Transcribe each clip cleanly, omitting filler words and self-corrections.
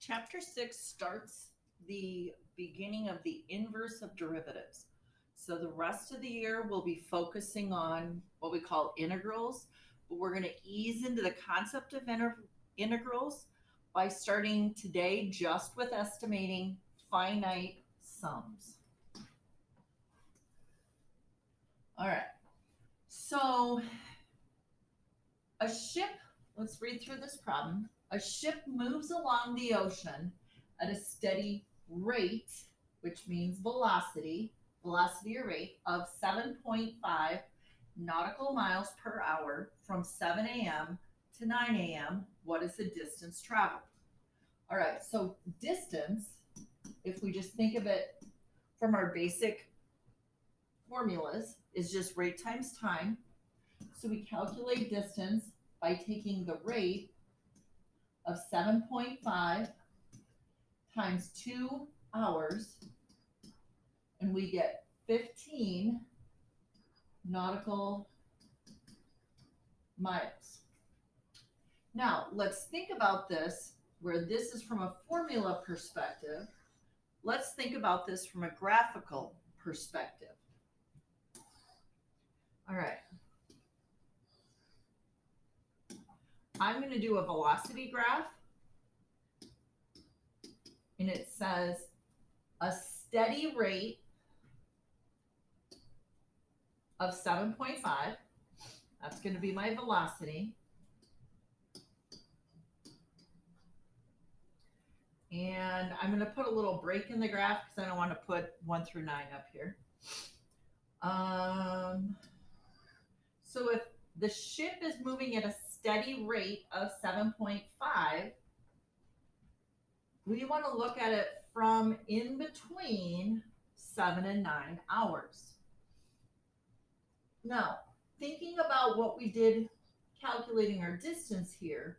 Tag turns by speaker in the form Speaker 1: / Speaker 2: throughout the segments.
Speaker 1: Chapter 6 starts the beginning of the inverse of derivatives. So the rest of the year we'll be focusing on what we call integrals, but we're going to ease into the concept of integrals by starting today just with estimating finite sums. All right. So a ship, let's read through this problem. A ship moves along the ocean at a steady rate, which means velocity or rate of 7.5 nautical miles per hour from 7 a.m. to 9 a.m. What is the distance traveled? All right, so distance, if we just think of it from our basic formulas, is just rate times time. So we calculate distance by taking the rate of 7.5 times 2 hours, and we get 15 nautical miles. Now, let's think about this where this is from a formula perspective. Let's think about this from a graphical perspective. All right. I'm going to do a velocity graph, and it says a steady rate of 7.5. That's going to be my velocity. And I'm going to put a little break in the graph because I don't want to put 1 through 9 up here. So if the ship is moving at a steady rate of 7.5, we want to look at it from in between 7 and 9 hours. Now, thinking about what we did calculating our distance here,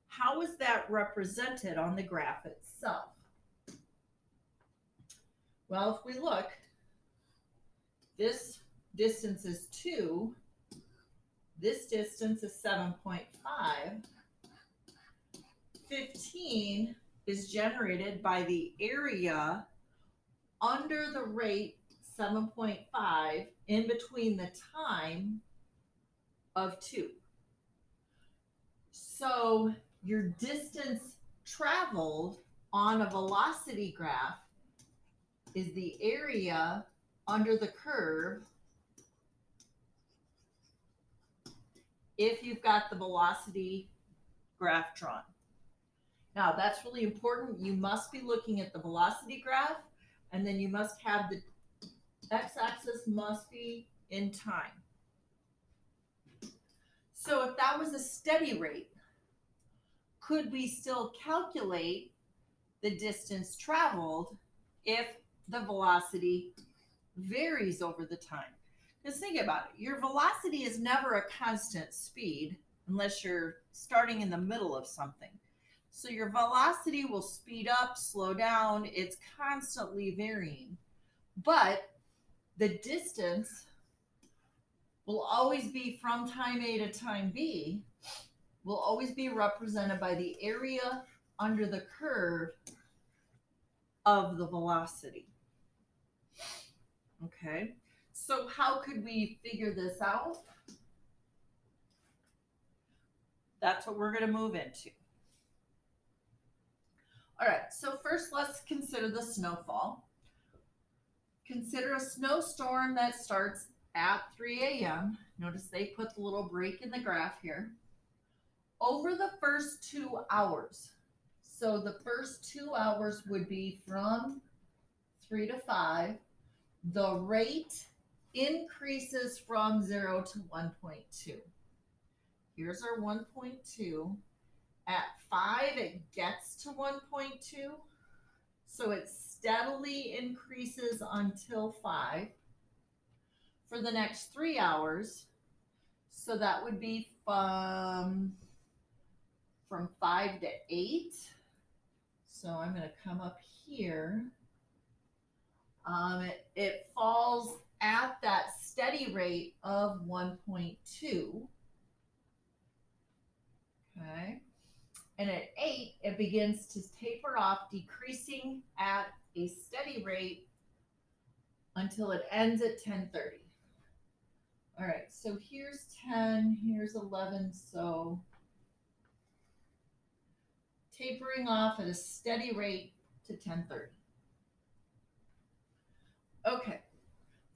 Speaker 1: how is that represented on the graph itself? Well, if we look, this distance is 2, this distance is 7.5, 15 is generated by the area under the rate 7.5 in between the time of 2. So your distance traveled on a velocity graph is the area under the curve if you've got the velocity graph drawn. Now, that's really important. You must be looking at the velocity graph, and then you must have the x-axis must be in time. So if that was a steady rate, could we still calculate the distance traveled if the velocity varies over the time? Because think about it, your velocity is never a constant speed unless you're starting in the middle of something. So your velocity will speed up, slow down, it's constantly varying. But the distance will always be from time A to time B, will always be represented by the area under the curve of the velocity. Okay, so how could we figure this out? That's what we're going to move into. All right, so first let's consider the snowfall. Consider a snowstorm that starts at 3 a.m. Notice they put the little break in the graph here. Over the first 2 hours. So the first 2 hours would be from 3 to 5. The rate increases from 0 to 1.2. Here's our 1.2. At 5, it gets to 1.2. So it steadily increases until 5 for the next 3 hours. So that would be from 5 to 8. So I'm going to come up here. It falls at that steady rate of 1.2. Okay. And at 8, it begins to taper off, decreasing at a steady rate until it ends at 10:30. All right, so here's 10, here's 11, so tapering off at a steady rate to 10:30. Okay,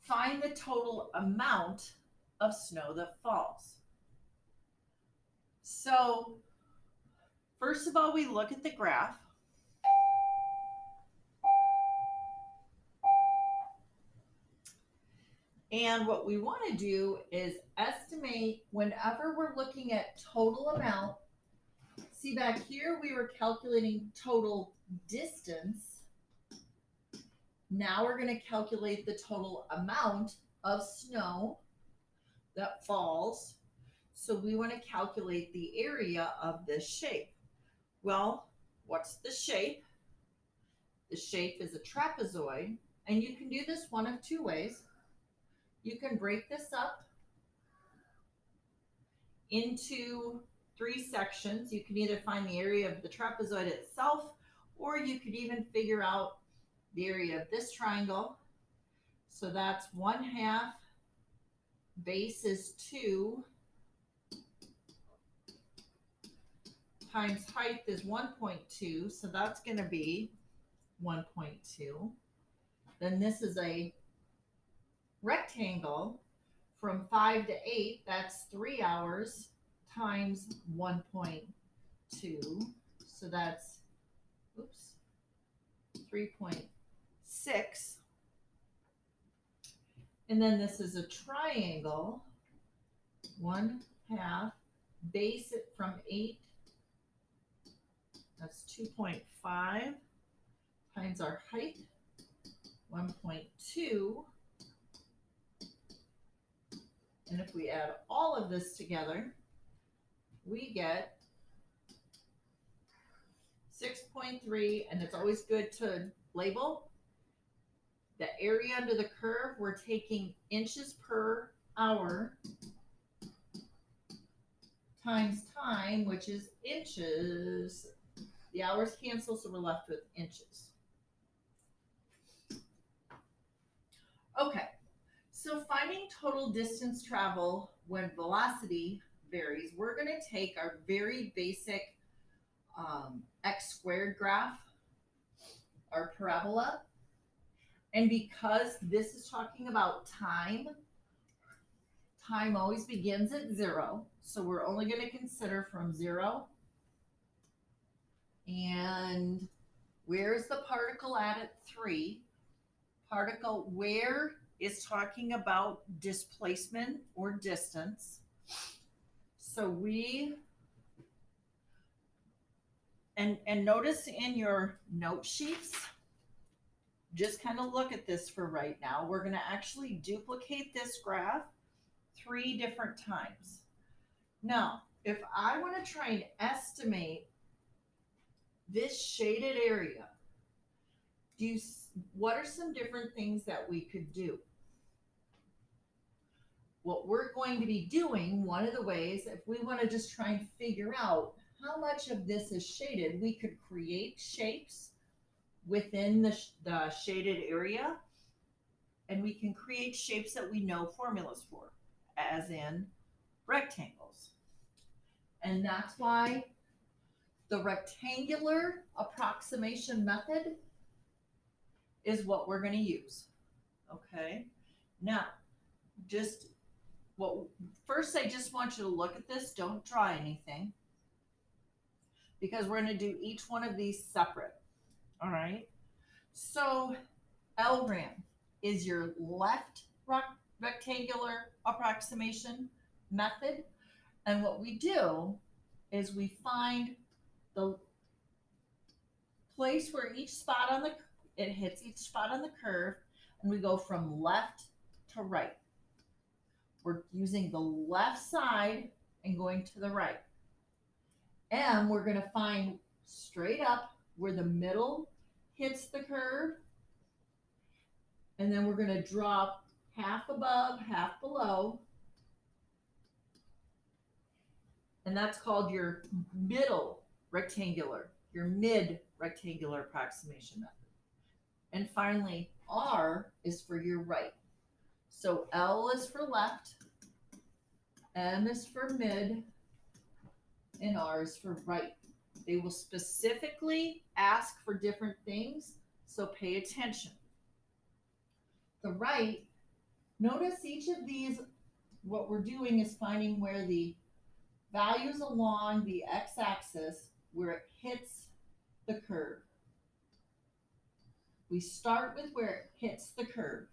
Speaker 1: find the total amount of snow that falls. So, first of all, we look at the graph. And what we want to do is estimate whenever we're looking at total amount. See, back here we were calculating total distance. Now we're going to calculate the total amount of snow that falls. So we want to calculate the area of this shape. Well, what's the shape? The shape is a trapezoid, and you can do this one of two ways. You can break this up into 3 sections. You can either find the area of the trapezoid itself, or you could even figure out the area of this triangle. So that's 1/2, base is 2, times height is 1.2, so that's going to be 1.2. Then this is a rectangle from 5 to 8, that's 3 hours times 1.2, so that's 3.6. And then this is a triangle, 1/2, base it from 8, that's 2.5, times our height, 1.2. And if we add all of this together, we get 6.3, and it's always good to label the area under the curve. We're taking inches per hour times time, which is inches. The hours cancel, so we're left with inches. Okay, so finding total distance traveled when velocity varies, we're going to take our very basic x squared graph, our parabola, and because this is talking about time, time always begins at 0, so we're only going to consider from 0. And where's the particle at 3? Particle where is talking about displacement or distance. So we, and notice in your note sheets, just kind of look at this for right now. We're going to actually duplicate this graph 3 different times. Now, if I want to try and estimate this shaded area, what are some different things that we could do? What we're going to be doing, one of the ways, if we want to just try and figure out how much of this is shaded, we could create shapes within the shaded area, and we can create shapes that we know formulas for, as in rectangles. And that's why the rectangular approximation method is what we're going to use. Okay, now first I just want you to look at this. Don't draw anything, because we're going to do each one of these separate. All right, so LRAM is your left rectangular approximation method, and what we do is we find the place where it hits each spot on the curve, and we go from left to right. We're using the left side and going to the right. And we're going to find straight up where the middle hits the curve, and then we're going to drop half above, half below, and that's called your middle rectangular, your mid-rectangular approximation method. And finally, R is for your right. So L is for left, M is for mid, and R is for right. They will specifically ask for different things, so pay attention. The right, notice each of these, what we're doing is finding where the values along the x-axis, where it hits the curve. We start with where it hits the curve.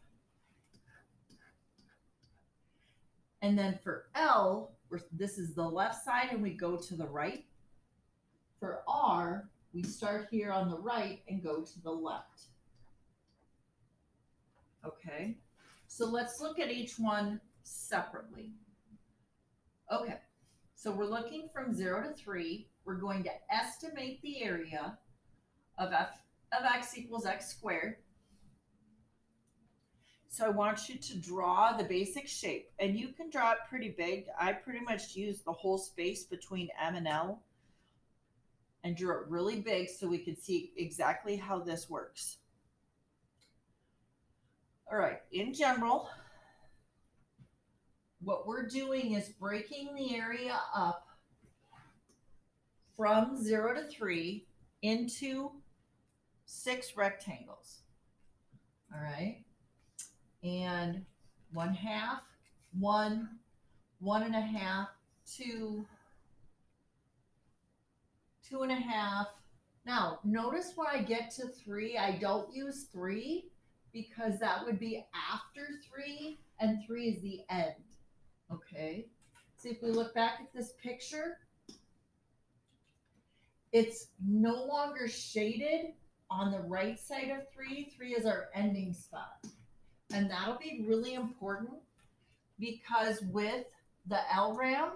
Speaker 1: And then for L, this is the left side and we go to the right. For R, we start here on the right and go to the left. Okay, so let's look at each one separately. Okay, so we're looking from 0 to 3. We're going to estimate the area of f of x equals x squared. So I want you to draw the basic shape, and you can draw it pretty big. I pretty much use the whole space between M and L and drew it really big so we can see exactly how this works. All right, in general, what we're doing is breaking the area up from 0 to 3 into 6 rectangles. All right, and 1/2, 1, 1.5, 2, 2.5. Now, notice when I get to 3, I don't use 3 because that would be after 3, and 3 is the end. Okay, so if we look back at this picture, it's no longer shaded on the right side of 3. 3 is our ending spot. And that'll be really important because with the LRAM,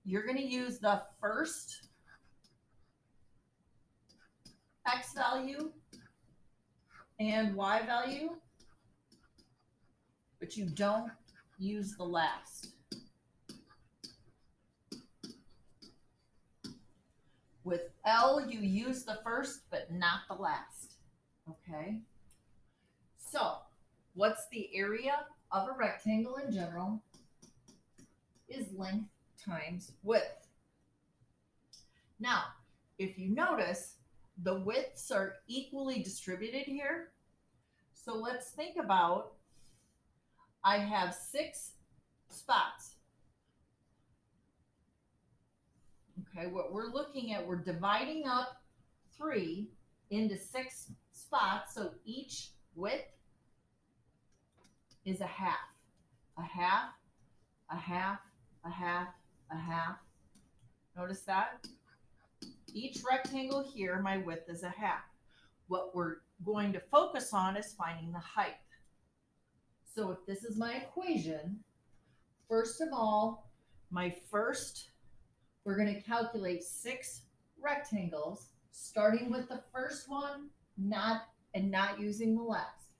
Speaker 1: you're going to use the first X value and Y value, but you don't use the last. With L, you use the first, but not the last. Okay? So, what's the area of a rectangle in general? Is length times width. Now, if you notice, the widths are equally distributed here. So let's think about, I have 6 spots. Okay, what we're looking at, we're dividing up 3 into 6 spots, so each width is a half. A half, a half, a half, a half. Notice that? Each rectangle here, my width is a half. What we're going to focus on is finding the height. So if this is my equation, first of all, we're going to calculate 6 rectangles, starting with the first one, not using the last.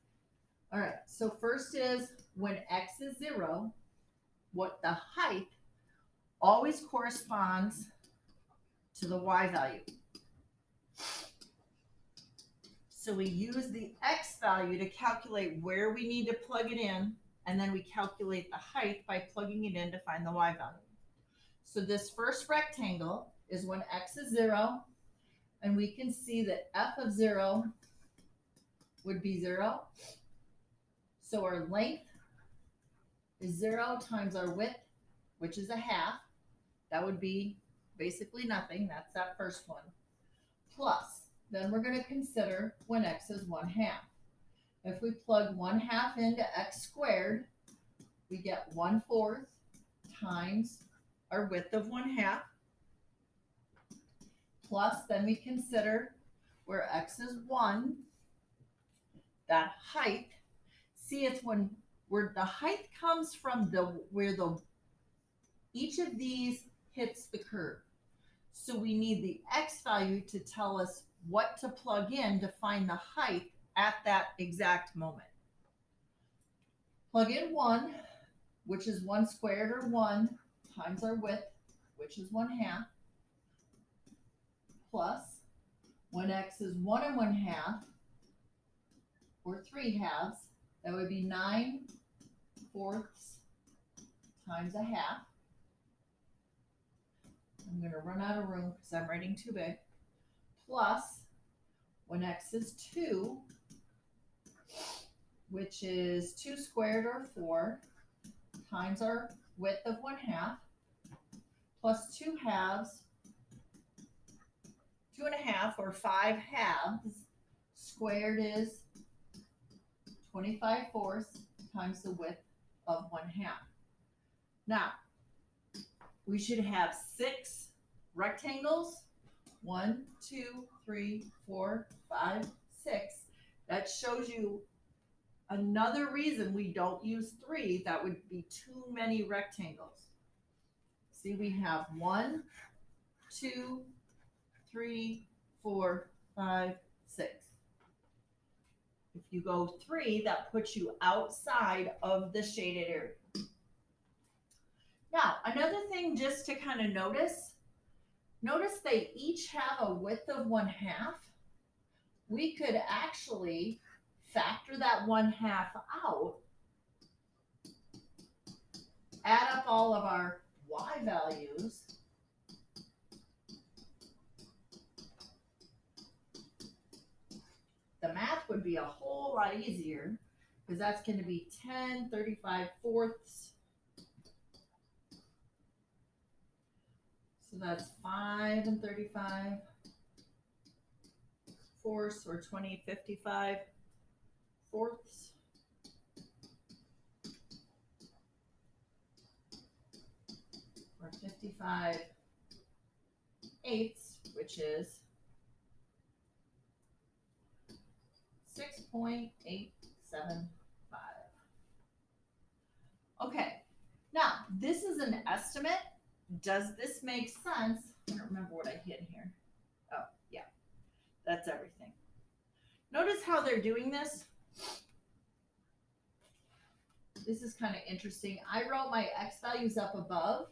Speaker 1: All right, so first is when x is 0, what the height always corresponds to the y value. So we use the x value to calculate where we need to plug it in, and then we calculate the height by plugging it in to find the y value. So this first rectangle is when x is 0, and we can see that f of 0 would be 0. So our length is 0 times our width, which is a half. That would be basically nothing. That's that first one. Plus, then we're going to consider when x is 1/2. If we plug 1/2 into x squared, we get 1/4 times our width of 1/2. Plus, then we consider where x is 1, that height. See, it's where the height comes from where each of these hits the curve. So we need the x value to tell us what to plug in to find the height at that exact moment. Plug in 1, which is 1 squared, or 1 times our width, which is 1/2. plus, when x is 1 1/2, or 3/2, that would be 9/4 times a half. I'm going to run out of room because I'm writing too big. Plus, when x is 2, which is 2 squared or 4, times our width of 1/2, plus 2 halves, 2 1/2 or 5/2 squared is 25/4 times the width of 1/2. Now, we should have 6 rectangles. 1, 2, 3, 4, 5, 6. That shows you another reason we don't use 3. That would be too many rectangles. See, we have 1, 2, 3, 4, 5, 6. If you go 3, that puts you outside of the shaded area. Now, another thing just to kind of notice they each have a width of 1/2. We could actually factor that 1/2 out, add up all of our y values, the math would be a whole lot easier because that's going to be 10 35/4. So that's 5 35/4 or 20 55/4. Or 55/8, which is 6.875. Okay, now this is an estimate. Does this make sense? I don't remember what I hit here. Oh, yeah, that's everything. Notice how they're doing this. This is kind of interesting. I wrote my x values up above.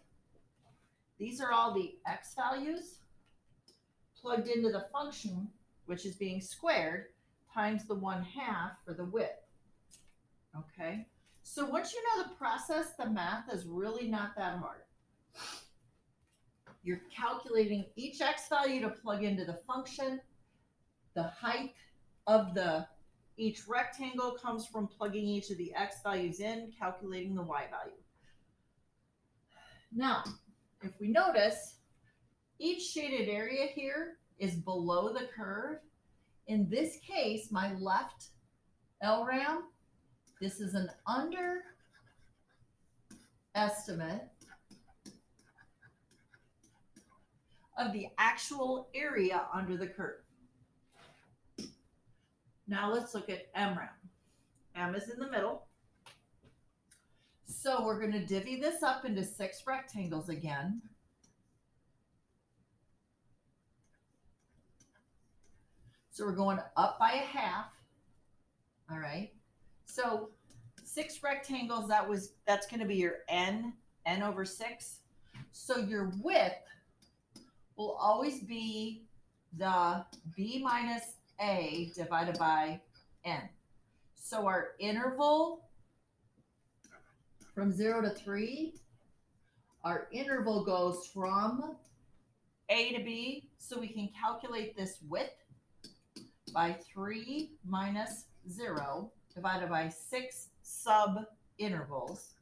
Speaker 1: These are all the x values plugged into the function, which is being squared, times the 1/2 for the width. Okay, so once you know the process, the math is really not that hard. You're calculating each x value to plug into the function. The height of each rectangle comes from plugging each of the x values in, calculating the y value. Now, if we notice, each shaded area here is below the curve. In this case, my left LRAM, this is an underestimate of the actual area under the curve. Now let's look at MRAM. M is in the middle. So we're going to divvy this up into 6 rectangles again. So we're going up by 1/2. All right. So 6 rectangles, that's going to be your n over 6. So your width will always be the b minus a divided by n. So our interval from 0 to 3, our interval goes from a to b, so we can calculate this width by 3 minus 0 divided by 6 sub intervals.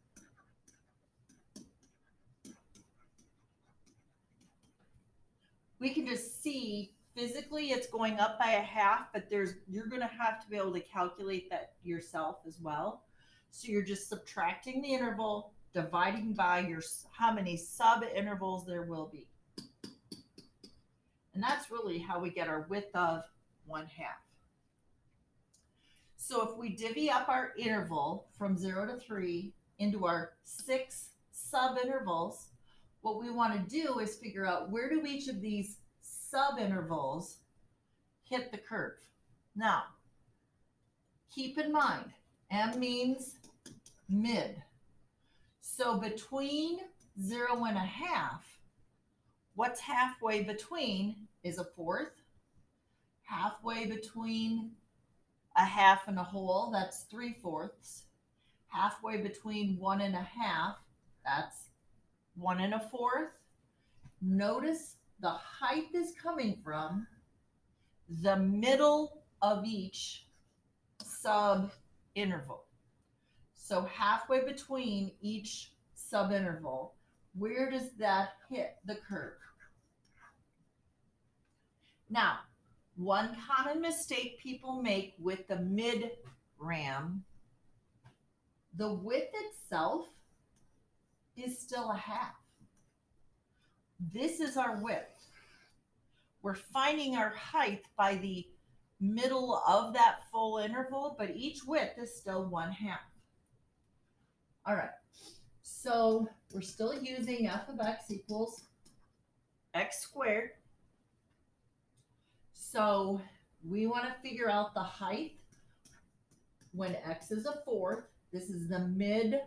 Speaker 1: We can just see physically it's going up by 1/2, but you're going to have to be able to calculate that yourself as well. So you're just subtracting the interval, dividing by how many sub intervals there will be. And that's really how we get our width of 1/2. So if we divvy up our interval from 0 to 3 into our 6 sub intervals, what we want to do is figure out where do each of these sub intervals hit the curve. Now, keep in mind, M means mid. So between 0 and 1/2, what's halfway between is a fourth. Halfway between a half and a whole, that's 3/4. Halfway between 1 1/2, that's 1 1/4. Notice the height is coming from the middle of each sub interval. So halfway between each sub interval, where does that hit the curve? Now, one common mistake people make with the mid ram, the width itself is still a half. This is our width. We're finding our height by the middle of that full interval, but each width is still 1/2. All right, so we're still using f of x equals x squared. So we want to figure out the height when x is a fourth. This is the mid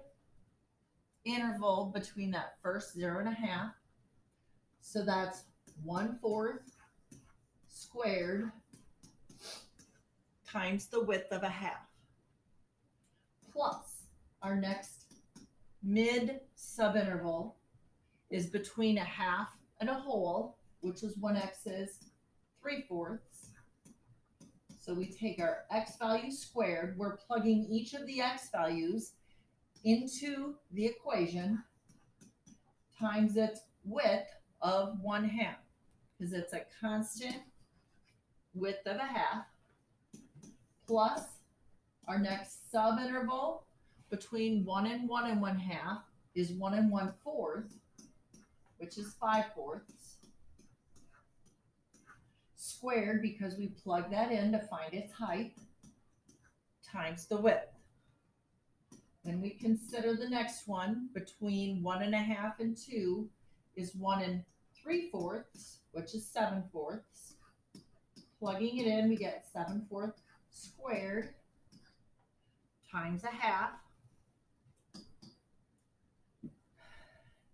Speaker 1: interval between that first 0 1/2. So that's 1/4 squared times the width of a half, plus our next mid subinterval is between a half and a whole, which is when x is 3/4. So we take our x value squared, we're plugging each of the x values into the equation, times its width of 1/2, because it's a constant width of a half, plus our next subinterval between 1 and 1 1/2 is 1 1/4, which is 5/4, squared because we plug that in to find its height, times the width. Then we consider the next one between 1 1/2 and 2 is 1 3/4, which is 7/4. Plugging it in, we get 7/4 squared times a half.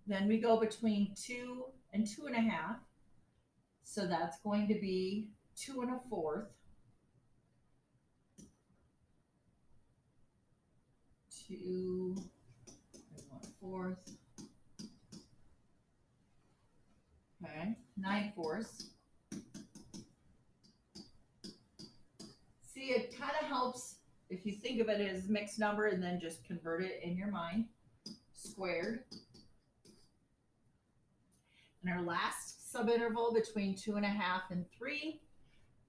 Speaker 1: Then we go between 2 and 2 1/2. So that's going to be 2 1/4. 2 1/4. Okay, 9/4. See, it kind of helps if you think of it as a mixed number and then just convert it in your mind. Squared. And our last subinterval between 2 1/2 and 3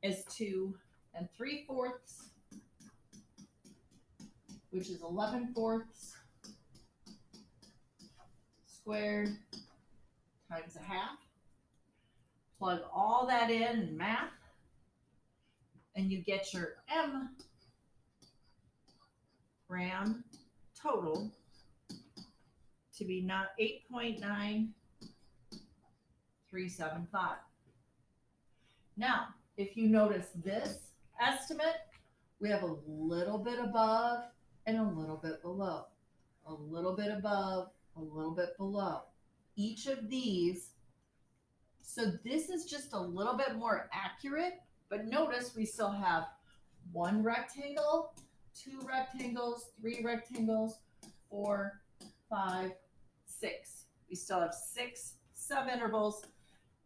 Speaker 1: is 2 3/4, which is 11/4 squared times a half. Plug all that in math, and you get your m ram total to be not 8.9375. Now, if you notice this estimate, we have a little bit above and a little bit below, a little bit above, a little bit below. Each of these, so this is just a little bit more accurate, but notice we still have 1 rectangle, 2 rectangles, 3 rectangles, 4, 5, 6. We still have 6 subintervals,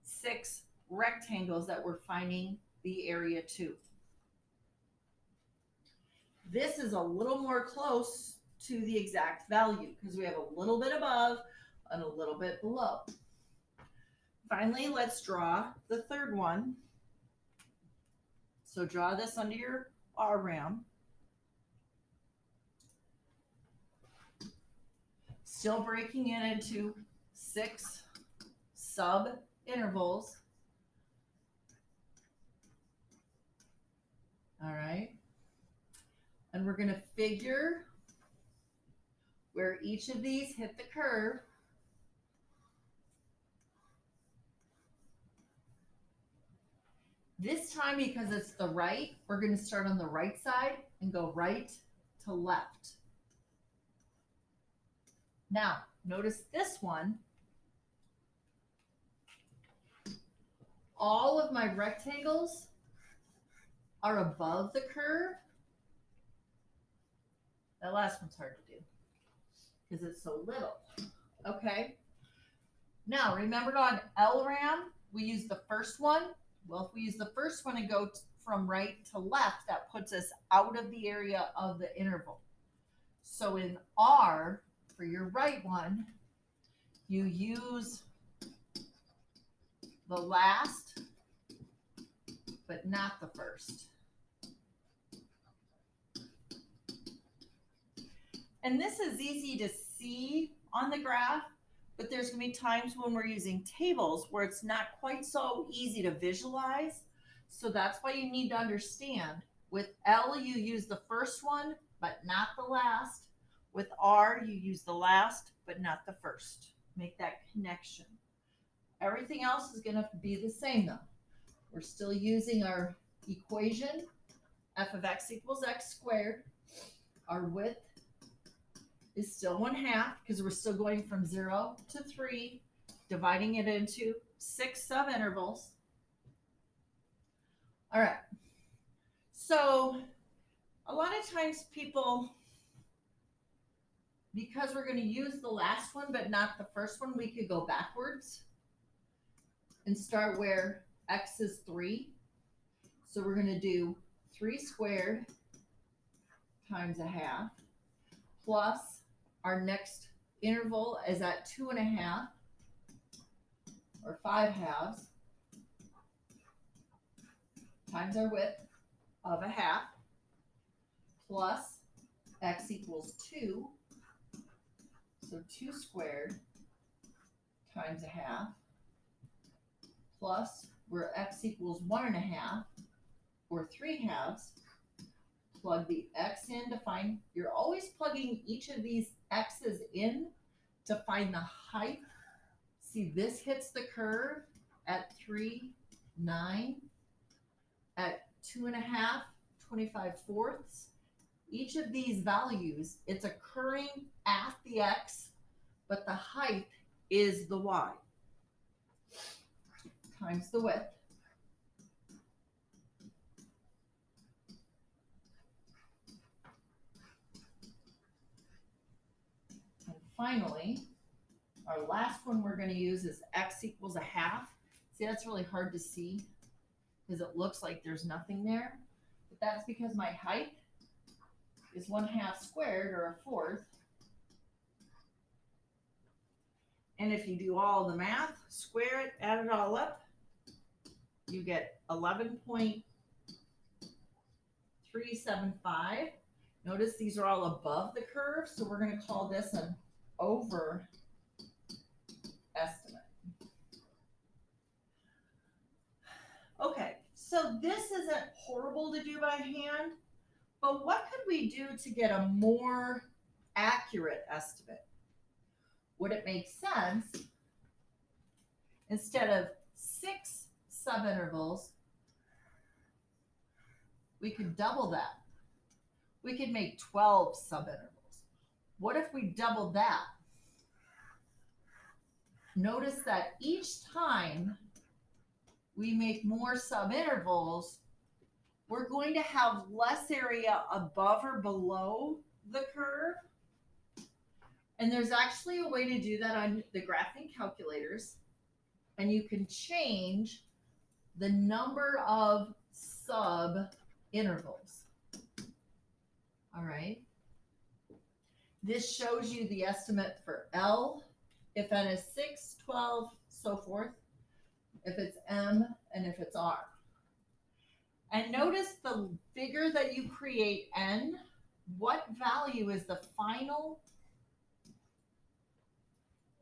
Speaker 1: 6 rectangles that we're finding the area to. This is a little more close to the exact value because we have a little bit above and a little bit below. Finally, let's draw the third one. So draw this under your R-ram. Still breaking it into 6 sub intervals. All right. And we're going to figure where each of these hit the curve. This time, because it's the right, we're going to start on the right side and go right to left. Now, notice this one. all of my rectangles are above the curve. That last one's hard to do because it's so little. Okay. Now, remember on LRAM, we use the first one. Well, if we use the first one and go from right to left, that puts us out of the area of the interval. So in R, for your right one, you use the last, but not the first. And this is easy to see on the graph, but there's going to be times when we're using tables where it's not quite so easy to visualize. So that's why you need to understand. With L, you use the first one, but not the last. With R, you use the last, but not the first. Make that connection. Everything else is going to be the same though. We're still using our equation, f of x equals x squared. Our width is still 1/2 because we're still going from 0 to 3, dividing it into 6 subintervals. All right. So a lot of times people, because we're going to use the last one but not the first one, we could go backwards and start where x is 3. So we're going to do 3 squared times 1/2 plus our next interval is at 2.5 or 5/2 times our width of 1/2 plus x equals 2. So 2 squared times 1/2 plus where x equals 1.5 or 3/2. Plug the x in to find, you're always plugging each of these x's in to find the height. See, this hits the curve at 3, 9, at 2.5, 25/4. Each of these values, it's occurring at the x, but the height is the y times the width. Finally, our last one we're going to use is x equals 1/2. See, that's really hard to see because it looks like there's nothing there. But that's because my height is 1/2 squared, or 1/4. And if you do all the math, square it, add it all up, you get 11.375. Notice these are all above the curve, so we're going to call this an over estimate. Okay, so this isn't horrible to do by hand, but what could we do to get a more accurate estimate? Would it make sense, instead of 6 subintervals, we could double that? We could make 12 subintervals. What if we doubled that? Notice that each time we make more subintervals, we're going to have less area above or below the curve. And there's actually a way to do that on the graphing calculators. And you can change the number of subintervals. All right. This shows you the estimate for L, if n is 6, 12, so forth, if it's M, and if it's R. And notice the bigger that you create n, what value is the final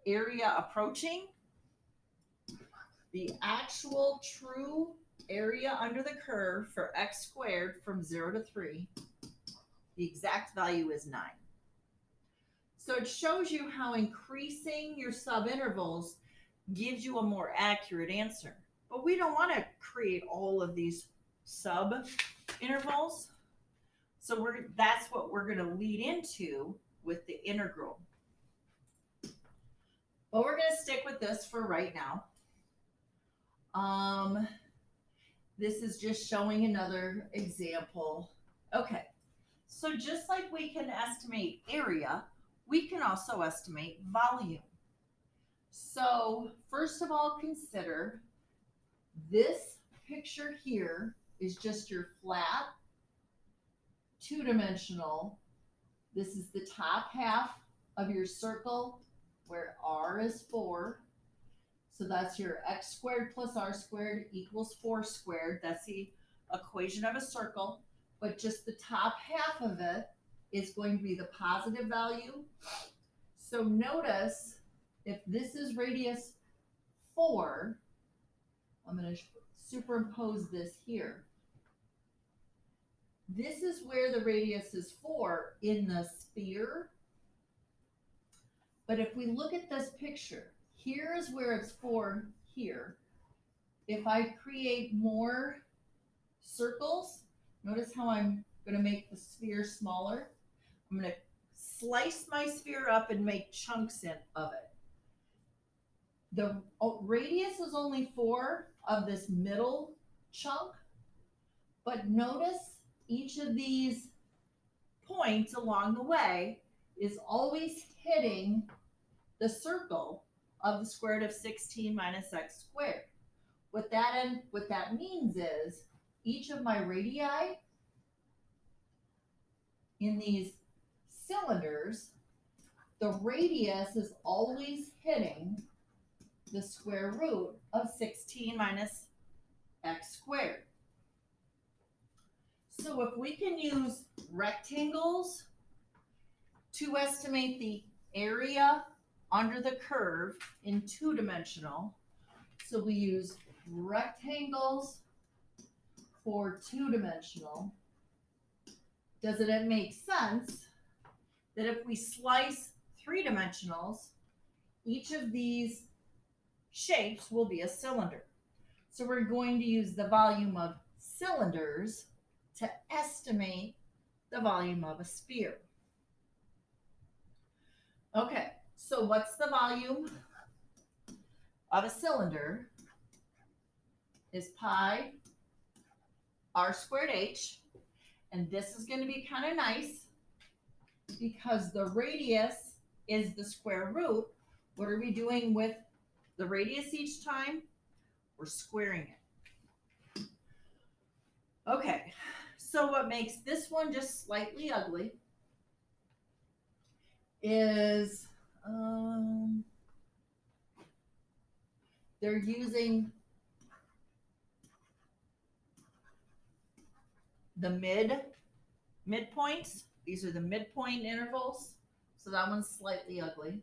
Speaker 1: area approaching? The actual true area under the curve for x squared from 0 to 3, the exact value is 9. So it shows you how increasing your subintervals gives you a more accurate answer. But we don't want to create all of these subintervals. So that's what we're going to lead into with the integral. But we're going to stick with this for right now. This is just showing another example. Okay, so just like we can estimate area, we can also estimate volume. So first of all, consider this picture here is just your flat, two-dimensional. This is the top half of your circle where r is 4. So that's your x squared plus r squared equals 4 squared. That's the equation of a circle. But just the top half of it is going to be the positive value. So notice if this is radius 4, I'm going to superimpose this here. This is where the radius is 4 in the sphere. But if we look at this picture, here is where it's 4 here. If I create more circles, notice how I'm going to make the sphere smaller. I'm going to slice my sphere up and make chunks of it. The radius is only 4 of this middle chunk, but notice each of these points along the way is always hitting the circle of the square root of 16 minus x squared. What that means is each of my radii in these cylinders, the radius is always hitting the square root of 16 minus x squared. So if we can use rectangles to estimate the area under the curve in two-dimensional, so we use rectangles for two-dimensional, doesn't it make sense that if we slice three-dimensionals, each of these shapes will be a cylinder? So we're going to use the volume of cylinders to estimate the volume of a sphere. Okay, so what's the volume of a cylinder? Is pi r squared h, and this is going to be kind of nice because the radius is the square root. What are we doing with the radius each time? We're squaring it. Okay, so what makes this one just slightly ugly is they're using the midpoints. These are the midpoint intervals. So that one's slightly ugly.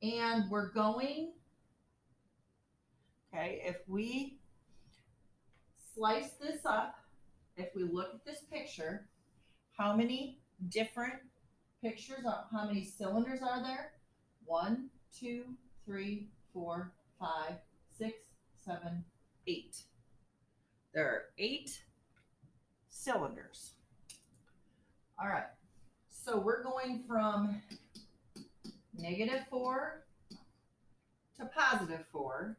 Speaker 1: And we're going, okay, if we slice this up, if we look at this picture, how many different pictures are, how many cylinders are there? 1, 2, 3, 4, 5, 6, 7, 8. There are 8 cylinders. All right, so we're going from -4 to +4.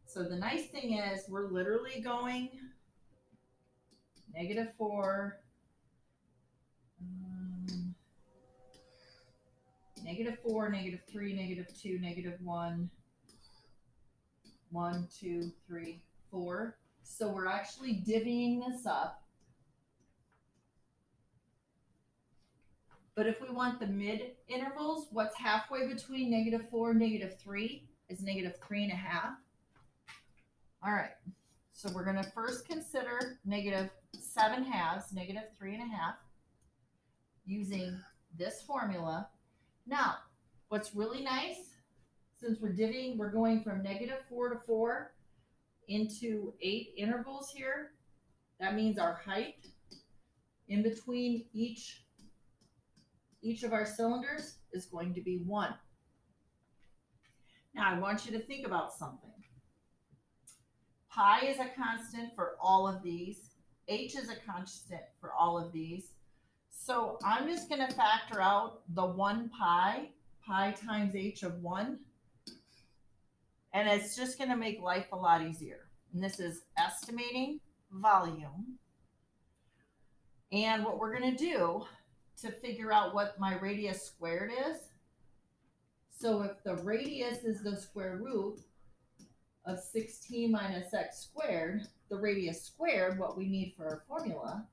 Speaker 1: So the nice thing is we're literally going -4, -4, -3, -2, -1, 1, 2, 3, 4. So we're actually divvying this up. But if we want the mid intervals, what's halfway between -4 and -3 is -3.5. All right, so we're going to first consider -7/2, -3.5, using this formula. Now, what's really nice, since we're divvying, we're going from -4 to 4 into 8 intervals here. That means our height in between each of our cylinders is going to be 1. Now, I want you to think about something. Pi is a constant for all of these. H is a constant for all of these. So I'm just going to factor out the 1 pi times h of 1. And it's just going to make life a lot easier. And this is estimating volume. And what we're going to do to figure out what my radius squared is, so if the radius is the square root of 16 minus x squared, the radius squared, what we need for our formula,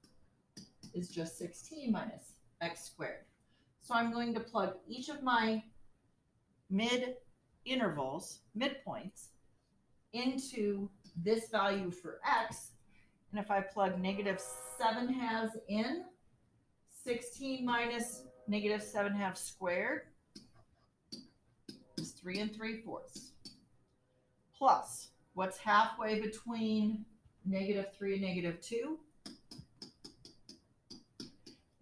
Speaker 1: is just 16 minus x squared. So I'm going to plug each of my mid-intervals, midpoints, into this value for x. And if I plug -7/2 in, 16 minus -7/2 squared is 3 3/4. Plus, what's halfway between -3 and -2?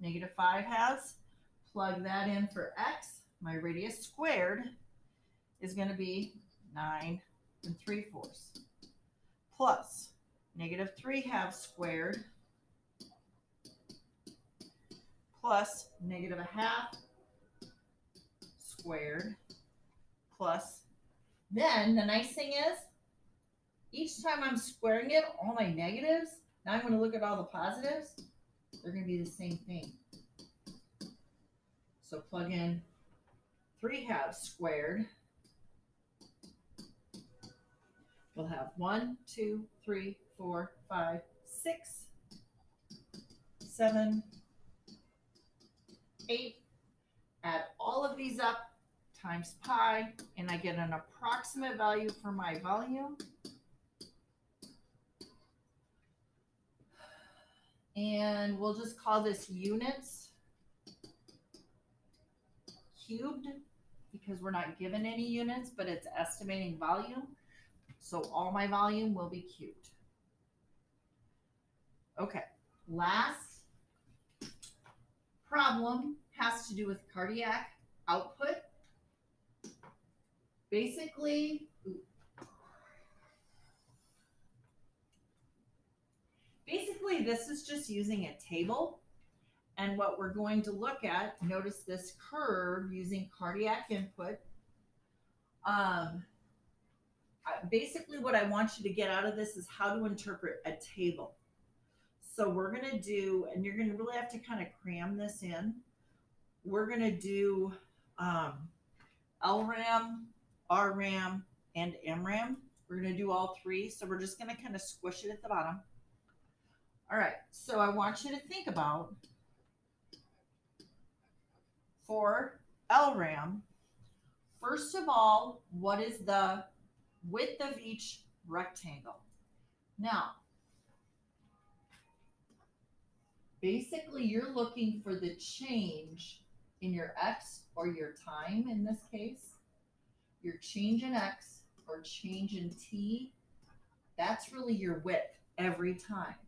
Speaker 1: -5/2. Plug that in for x. My radius squared is going to be 9 3/4. Plus -3/2 squared plus -1/2 squared plus, then the nice thing is, each time I'm squaring it, all my negatives, now I'm going to look at all the positives, they're going to be the same thing. So plug in 3/2 squared. We'll have 1, 2, 3, 4, 5, 6, 7, 8. Add all of these up times pi, and I get an approximate value for my volume. And we'll just call this units cubed because we're not given any units, but it's estimating volume. So all my volume will be cubed. Okay, last problem has to do with cardiac output. Basically, this is just using a table. And what we're going to look at, notice this curve using cardiac input. Basically, what I want you to get out of this is how to interpret a table. So we're going to do, and you're going to really have to kind of cram this in. We're going to do LRAM, RRAM, and MRAM. We're going to do all three. So we're just going to kind of squish it at the bottom. All right. So I want you to think about, for LRAM, first of all, what is the width of each rectangle? Now, basically, you're looking for the change in your x or your time in this case. Your change in x or change in t, that's really your width every time.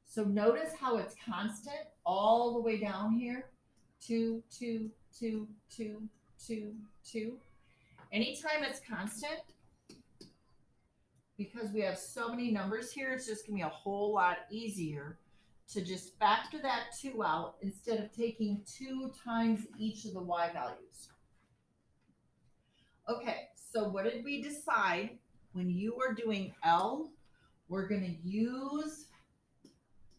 Speaker 1: So notice how it's constant all the way down here. 2, 2, 2, 2, 2, 2. Anytime it's constant, because we have so many numbers here, it's just going to be a whole lot easier to just factor that 2 out instead of taking 2 times each of the y values. Okay, so what did we decide? When you are doing L, we're going to use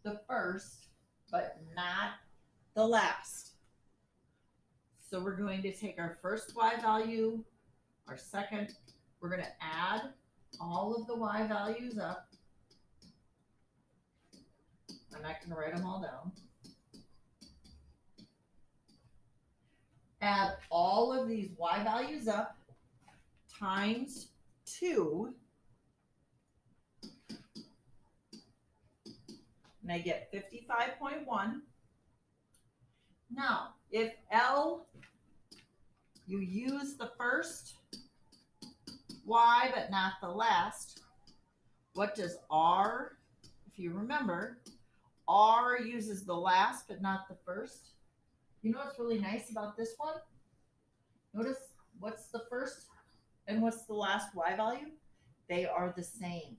Speaker 1: the first, but not the last. So we're going to take our first y value, our second, we're going to add all of the y values up. I'm not going to write them all down. Add all of these y values up times 2. And I get 55.1. Now, if L, you use the first y but not the last, what does R, if you remember, R uses the last but not the first. You know what's really nice about this one? Notice what's the first and what's the last y value? They are the same.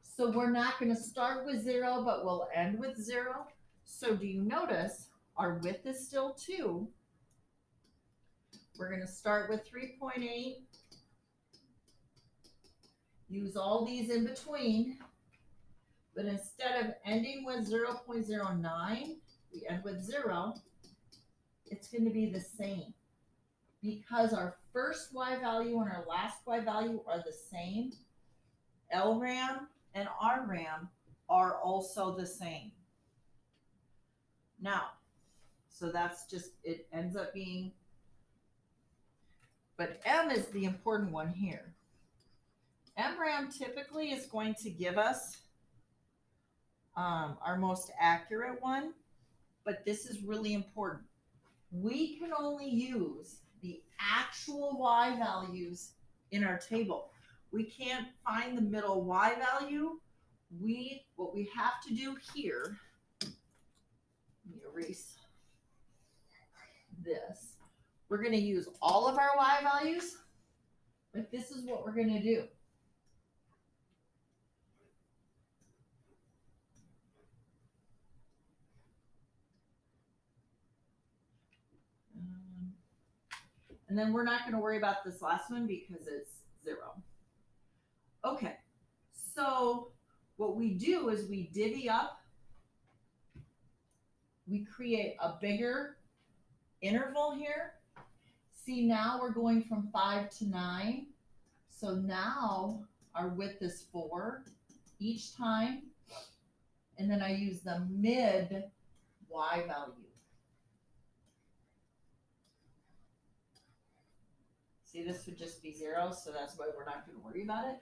Speaker 1: So we're not going to start with 0, but we'll end with 0. So do you notice our width is still 2? We're going to start with 3.8. use all these in between, but instead of ending with 0.09, we end with 0. It's going to be the same because our first y value and our last y value are the same. LRAM and RRAM are also the same. Now, so that's just, it ends up being, but M is the important one here. MRAM typically is going to give us our most accurate one, but this is really important. We can only use the actual y values in our table. We can't find the middle y value. What we have to do here, let me erase this. We're going to use all of our y values, but this is what we're going to do. And then we're not going to worry about this last one because it's 0. Okay, so what we do is we divvy up. We create a bigger interval here. See, now we're going from 5 to 9. So now our width is 4 each time. And then I use the mid y value. See, this would just be 0, so that's why we're not going to worry about it.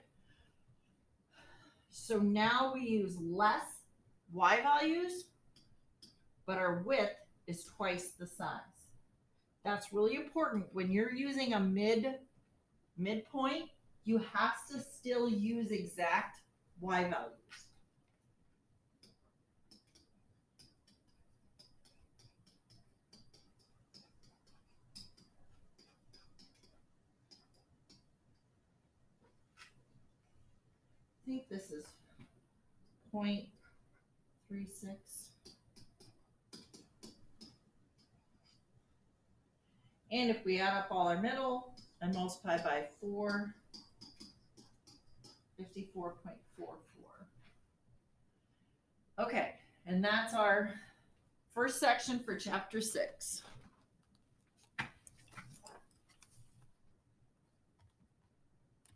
Speaker 1: So now we use less y values, but our width is twice the size. That's really important. When you're using a midpoint, you have to still use exact y values. I think this is 0.36. And if we add up all our middle and multiply by 4, 54.44. Okay, and that's our first section for chapter 6.